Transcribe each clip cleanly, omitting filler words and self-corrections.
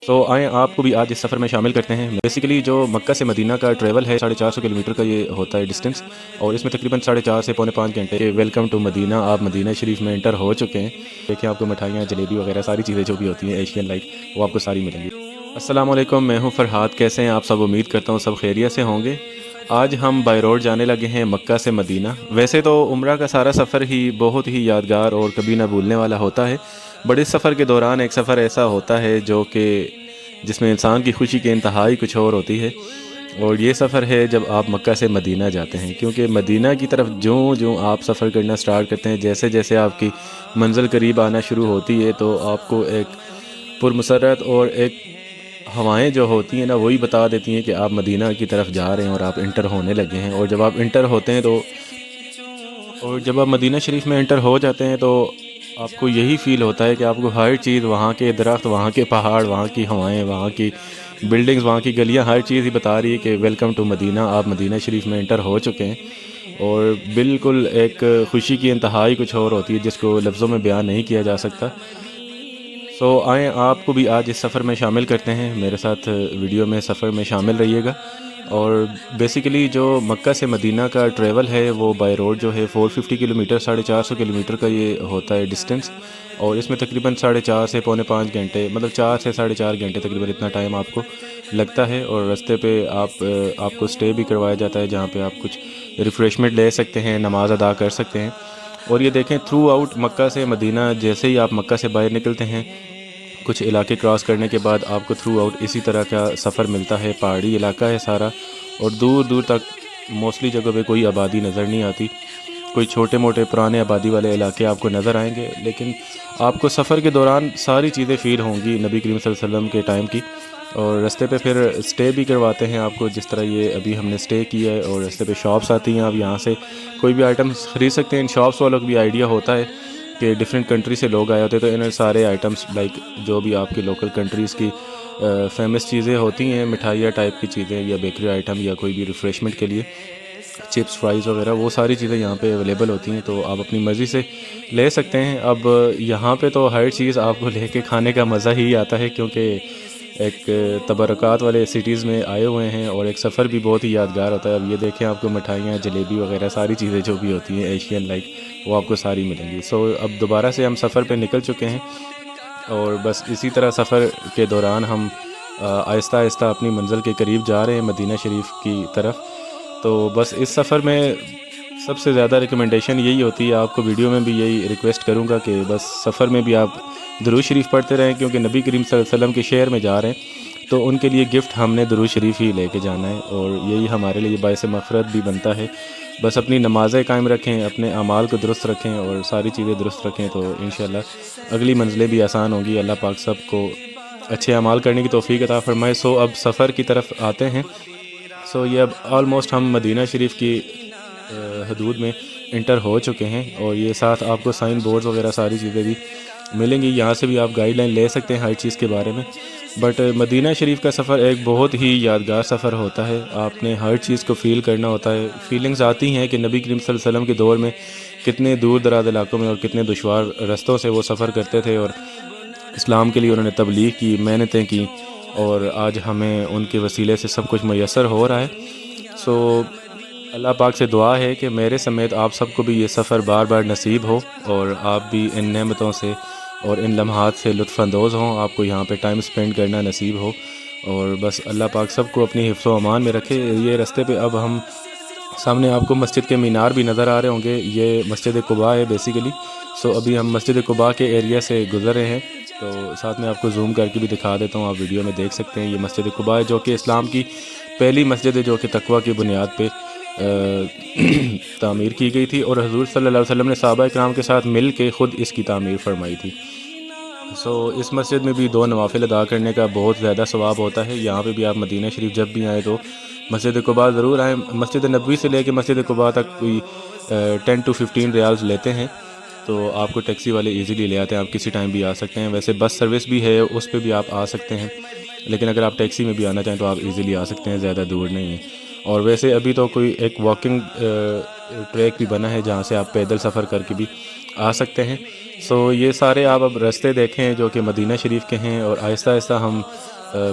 آئیں آپ کو بھی آج اس سفر میں شامل کرتے ہیں۔ بیسیکلی جو مکہ سے مدینہ کا ٹریول ہے 450 کلومیٹر کا یہ ہوتا ہے ڈسٹینس، اور اس میں تقریباً 4.5 سے 4.5 گھنٹے۔ ویلکم ٹو مدینہ، آپ مدینہ شریف میں انٹر ہو چکے ہیں۔ دیکھیں آپ کو مٹھائیاں، جلیبی وغیرہ ساری چیزیں جو بھی ہوتی ہیں ایشین لائک، وہ آپ کو ساری ملیں گی۔ السلام علیکم، میں ہوں فرحات، کیسے ہیں آپ سب؟ امید کرتا ہوں سب خیریت سے ہوں گے۔ آج ہم بائی روڈ جانے لگے ہیں مکہ سے مدینہ۔ ویسے تو عمرہ کا سارا سفر ہی بہت ہی یادگار اور کبھی نہ بھولنے والا ہوتا ہے، بٹ اس سفر کے دوران ایک سفر ایسا ہوتا ہے جو کہ جس میں انسان کی خوشی کی انتہائی کچھ اور ہوتی ہے، اور یہ سفر ہے جب آپ مکہ سے مدینہ جاتے ہیں، کیونکہ مدینہ کی طرف جوں آپ سفر کرنا سٹارٹ کرتے ہیں، جیسے جیسے آپ کی منزل قریب آنا شروع ہوتی ہے تو آپ کو ایک پرمسرت اور ایک ہوائیں جو ہوتی ہیں نا وہی بتا دیتی ہیں کہ آپ مدینہ کی طرف جا رہے ہیں اور آپ انٹر ہونے لگے ہیں۔ اور جب آپ انٹر ہوتے ہیں جب آپ مدینہ شریف میں انٹر ہو جاتے ہیں تو آپ کو یہی فیل ہوتا ہے کہ آپ کو ہر چیز، وہاں کے درخت، وہاں کے پہاڑ، وہاں کی ہوائیں، وہاں کی بلڈنگز، وہاں کی گلیاں، ہر چیز ہی بتا رہی ہے کہ ویلکم ٹو مدینہ، آپ مدینہ شریف میں انٹر ہو چکے ہیں۔ اور بالکل ایک خوشی کی انتہائی کچھ اور ہوتی ہے جس کو لفظوں میں بیان نہیں کیا جا سکتا۔ آئیں آپ کو بھی آج اس سفر میں شامل کرتے ہیں، میرے ساتھ ویڈیو میں سفر میں شامل رہیے گا۔ اور بیسیکلی جو مکہ سے مدینہ کا ٹریول ہے وہ بائی روڈ جو ہے 450 کلومیٹر، 450 کلومیٹر کا یہ ہوتا ہے ڈسٹینس، اور اس میں تقریباً 4.5 سے 4.5 گھنٹے، مطلب 4 سے 4.5 گھنٹے تقریباً اتنا ٹائم آپ کو لگتا ہے۔ اور راستے پہ آپ کو سٹے بھی کروایا جاتا ہے جہاں پہ آپ کچھ ریفریشمنٹ لے سکتے ہیں، نماز ادا کر سکتے ہیں۔ اور یہ دیکھیں تھرو آؤٹ مکہ سے مدینہ، جیسے ہی آپ مکہ سے باہر نکلتے ہیں کچھ علاقے کراس کرنے کے بعد آپ کو تھرو آؤٹ اسی طرح کا سفر ملتا ہے۔ پہاڑی علاقہ ہے سارا، اور دور دور تک موسٹلی جگہ پہ کوئی آبادی نظر نہیں آتی، کوئی چھوٹے موٹے پرانے آبادی والے علاقے آپ کو نظر آئیں گے، لیکن آپ کو سفر کے دوران ساری چیزیں فیل ہوں گی نبی کریم صلی اللہ علیہ وسلم کے ٹائم کی۔ اور راستے پہ پھر سٹے بھی کرواتے ہیں آپ کو، جس طرح یہ ابھی ہم نے سٹے کیا ہے، اور راستے پہ شاپس آتی ہیں، آپ یہاں سے کوئی بھی آئٹمس خرید سکتے ہیں۔ ان شاپس والوں کو بھی آئیڈیا ہوتا ہے کہ ڈفرینٹ کنٹری سے لوگ آئے ہوتے ہیں، تو انہیں سارے آئٹمس لائک جو بھی آپ کی لوکل کنٹریز کی فیمس چیزیں ہوتی ہیں، مٹھائیاں ٹائپ کی چیزیں یا بیکری آئٹم یا کوئی بھی ریفریشمنٹ کے لیے چپس، فرائز وغیرہ، وہ ساری چیزیں یہاں پہ اویلیبل ہوتی ہیں، تو آپ اپنی مرضی سے لے سکتے ہیں۔ اب یہاں پہ تو ہر چیز آپ کو لے کے کھانے کا مزہ ہی آتا ہے، کیونکہ ایک تبرکات والے سٹیز میں آئے ہوئے ہیں، اور ایک سفر بھی بہت ہی یادگار ہوتا ہے۔ اب یہ دیکھیں آپ کو مٹھائیاں، جلیبی وغیرہ ساری چیزیں جو بھی ہوتی ہیں ایشین لائک، وہ آپ کو ساری ملیں گی۔ اب دوبارہ سے ہم سفر پہ نکل چکے ہیں، اور بس اسی طرح سفر کے دوران ہم آہستہ آہستہ اپنی منزل کے قریب جا رہے ہیں، مدینہ شریف کی طرف۔ تو بس اس سفر میں سب سے زیادہ ریکمنڈیشن یہی ہوتی ہے، آپ کو ویڈیو میں بھی یہی ریکویسٹ کروں گا کہ بس سفر میں بھی آپ درود شریف پڑھتے رہیں، کیونکہ نبی کریم صلی اللہ علیہ وسلم کے شہر میں جا رہے ہیں، تو ان کے لیے گفٹ ہم نے درود شریف ہی لے کے جانا ہے، اور یہی ہمارے لیے باعث مغفرت بھی بنتا ہے۔ بس اپنی نمازیں قائم رکھیں، اپنے اعمال کو درست رکھیں، اور ساری چیزیں درست رکھیں، تو انشاءاللہ اگلی منزلیں بھی آسان ہوں گی۔ اللہ پاک سب کو اچھے اعمال کرنے کی توفیق عطا فرمائے۔ اب سفر کی طرف آتے ہیں۔ یہ اب آلموسٹ ہم مدینہ شریف کی حدود میں انٹر ہو چکے ہیں، اور یہ ساتھ آپ کو سائن بورڈز وغیرہ ساری چیزیں بھی ملیں گی، یہاں سے بھی آپ گائیڈ لائن لے سکتے ہیں ہر چیز کے بارے میں۔ بٹ مدینہ شریف کا سفر ایک بہت ہی یادگار سفر ہوتا ہے، آپ نے ہر چیز کو فیل کرنا ہوتا ہے۔ فیلنگز آتی ہیں کہ نبی کریم صلی اللہ علیہ وسلم کے دور میں کتنے دور دراز علاقوں میں اور کتنے دشوار رستوں سے وہ سفر کرتے تھے، اور اسلام کے لیے انہوں نے تبلیغ کی، محنتیں کی، اور آج ہمیں ان کے وسیلے سے سب کچھ میسر ہو رہا ہے۔ اللہ پاک سے دعا ہے کہ میرے سمیت آپ سب کو بھی یہ سفر بار بار نصیب ہو، اور آپ بھی ان نعمتوں سے اور ان لمحات سے لطف اندوز ہوں، آپ کو یہاں پہ ٹائم سپینڈ کرنا نصیب ہو، اور بس اللہ پاک سب کو اپنی حفظ و امان میں رکھے۔ یہ راستے پہ اب ہم سامنے آپ کو مسجد کے مینار بھی نظر آ رہے ہوں گے، یہ مسجد قباء ہے بیسیکلی۔ ابھی ہم مسجد قباء کے ایریا سے گزر رہے ہیں، تو ساتھ میں آپ کو زوم کر کے بھی دکھا دیتا ہوں، آپ ویڈیو میں دیکھ سکتے ہیں۔ یہ مسجد قباء ہے جو کہ اسلام کی پہلی مسجد ہے، جو کہ تقویٰ کی بنیاد پہ تعمیر کی گئی تھی، اور حضور صلی اللہ علیہ وسلم نے صحابہ کرام کے ساتھ مل کے خود اس کی تعمیر فرمائی تھی۔ اس مسجد میں بھی 2 نوافل ادا کرنے کا بہت زیادہ ثواب ہوتا ہے۔ یہاں پہ بھی آپ مدینہ شریف جب بھی آئیں تو مسجد قباء ضرور آئیں۔ مسجد نبوی سے لے کے مسجد قباء تک کوئی 10 to 15 ریالز لیتے ہیں، تو آپ کو ٹیکسی والے ایزیلی لے آتے ہیں، آپ کسی ٹائم بھی آ سکتے ہیں۔ ویسے بس سروس بھی ہے، اس پہ بھی آپ آ سکتے ہیں، لیکن اگر آپ ٹیکسی میں بھی آنا چاہیں تو آپ ایزیلی آ سکتے ہیں، زیادہ دور نہیں ہے۔ اور ویسے ابھی تو کوئی ایک واکنگ ٹریک بھی بنا ہے جہاں سے آپ پیدل سفر کر کے بھی آ سکتے ہیں۔ سو یہ سارے آپ اب رستے دیکھیں جو کہ مدینہ شریف کے ہیں، اور آہستہ آہستہ ہم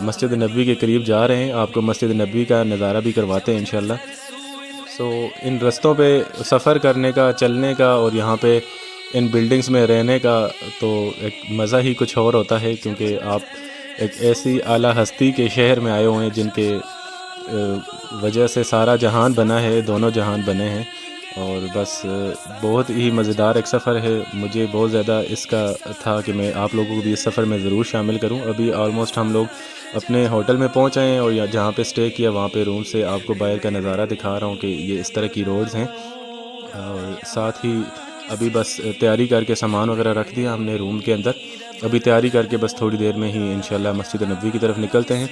مسجد نبوی کے قریب جا رہے ہیں۔ آپ کو مسجد نبوی کا نظارہ بھی کرواتے ہیں انشاءاللہ۔ سو ان رستوں پہ سفر کرنے کا، چلنے کا، اور یہاں پہ ان بلڈنگز میں رہنے کا تو ایک مزہ ہی کچھ اور ہوتا ہے، کیونکہ آپ ایک ایسی اعلیٰ ہستی کے شہر میں آئے ہوئے ہیں جن کے وجہ سے سارا جہان بنا ہے، دونوں جہان بنے ہیں، اور بس بہت ہی مزیدار ایک سفر ہے۔ مجھے بہت زیادہ اس کا تھا کہ میں آپ لوگوں کو بھی اس سفر میں ضرور شامل کروں۔ ابھی آلموسٹ ہم لوگ اپنے ہوٹل میں پہنچ آئے ہیں، اور جہاں پہ اسٹے کیا وہاں پہ روم سے آپ کو باہر کا نظارہ دکھا رہا ہوں کہ یہ اس طرح کی روڈز ہیں، اور ساتھ ہی ابھی بس تیاری کر کے سامان وغیرہ رکھ دیا ہم نے روم کے اندر۔ ابھی تیاری کر کے بس تھوڑی دیر میں ہی انشاءاللہ مسجد نبوی کی طرف نکلتے ہیں،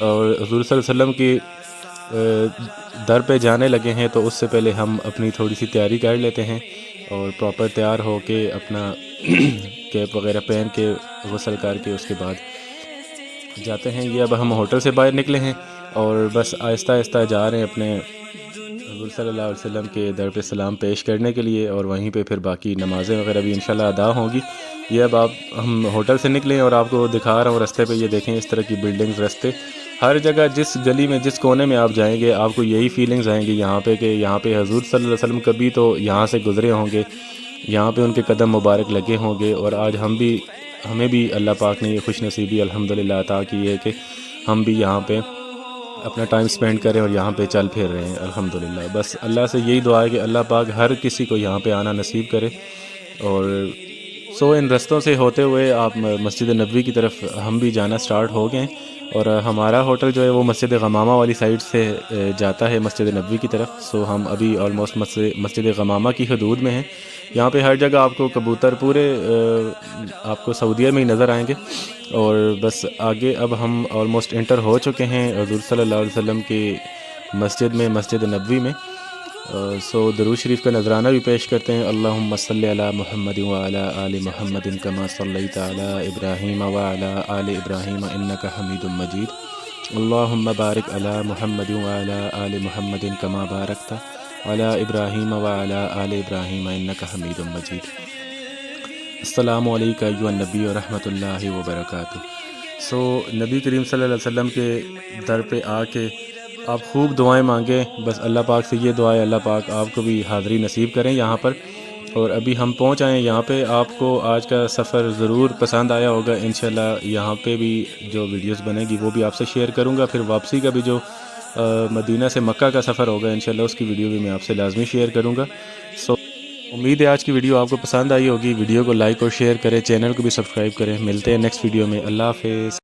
اور حضور صلی اللہ علیہ وسلم کی در پہ جانے لگے ہیں، تو اس سے پہلے ہم اپنی تھوڑی سی تیاری کر لیتے ہیں، اور پراپر تیار ہو کے اپنا کیپ وغیرہ پہن کے غسل کر کے اس کے بعد جاتے ہیں۔ یہ اب ہم ہوٹل سے باہر نکلے ہیں، اور بس آہستہ آہستہ جا رہے ہیں اپنے حضور صلی اللہ علیہ وسلم کے در پہ سلام پیش کرنے کے لیے، اور وہیں پہ پھر باقی نمازیں وغیرہ بھی انشاءاللہ ادا ہوں گی۔ یہ اب ہم ہوٹل سے نکلے ہیں، اور آپ کو دکھا رہا ہوں رستے پہ، یہ دیکھیں اس طرح کی بلڈنگز، رستے ہر جگہ، جس گلی میں، جس کونے میں آپ جائیں گے آپ کو یہی فیلنگز آئیں گی یہاں پہ، کہ یہاں پہ حضور صلی اللہ علیہ وسلم کبھی تو یہاں سے گزرے ہوں گے، یہاں پہ ان کے قدم مبارک لگے ہوں گے، اور آج ہمیں بھی اللہ پاک نے یہ خوش نصیبی الحمدللہ عطا کی ہے کہ ہم بھی یہاں پہ اپنا ٹائم سپینڈ کریں اور یہاں پہ چل پھر رہے ہیں الحمدللہ۔ بس اللہ سے یہی دعا ہے کہ اللہ پاک ہر کسی کو یہاں پہ آنا نصیب کرے۔ اور ان رستوں سے ہوتے ہوئے آپ مسجد نبوی کی طرف ہم بھی جانا سٹارٹ ہو گئے ہیں، اور ہمارا ہوٹل جو ہے وہ مسجد غمامہ والی سائڈ سے جاتا ہے مسجد نبوی کی طرف۔ سو ہم ابھی آلموسٹ مسجد غمامہ کی حدود میں ہیں۔ یہاں پہ ہر جگہ آپ کو کبوتر پورے آپ کو سعودیہ میں ہی نظر آئیں گے، اور بس آگے اب ہم آلموسٹ انٹر ہو چکے ہیں حضور صلی اللہ علیہ وسلم کی مسجد میں، مسجد نبوی میں۔ سو درود شریف کا نذرانہ بھی پیش کرتے ہیں۔ اللہم صلی علی محمد وعلی آل محمد کما صلیت علی ابراہیم وعلی آل ابراہیم انک حمید مجید۔ اللہم بارک علی محمد وعلی آل محمد کما بارکت علی ابراہیم وعلی آل ابراہیم انک حمید مجید۔ السلام علیکم ایھا النبی ورحمۃ اللہ وبرکاتہ۔ سو نبی کریم صلی اللہ علیہ وسلم کے در پہ آ کے آپ خوب دعائیں مانگیں، بس اللہ پاک سے یہ دعا ہے اللہ پاک آپ کو بھی حاضری نصیب کریں یہاں پر۔ اور ابھی ہم پہنچ آئے ہیں یہاں پہ۔ آپ کو آج کا سفر ضرور پسند آیا ہوگا انشاءاللہ۔ یہاں پہ بھی جو ویڈیوز بنے گی وہ بھی آپ سے شیئر کروں گا، پھر واپسی کا بھی جو مدینہ سے مکہ کا سفر ہوگا انشاءاللہ اس کی ویڈیو بھی میں آپ سے لازمی شیئر کروں گا۔ سو امید ہے آج کی ویڈیو آپ کو پسند آئی ہوگی۔ ویڈیو کو لائک اور شیئر کریں، چینل کو بھی سبسکرائب کریں۔ ملتے ہیں نیکسٹ ویڈیو میں۔ اللہ حافظ۔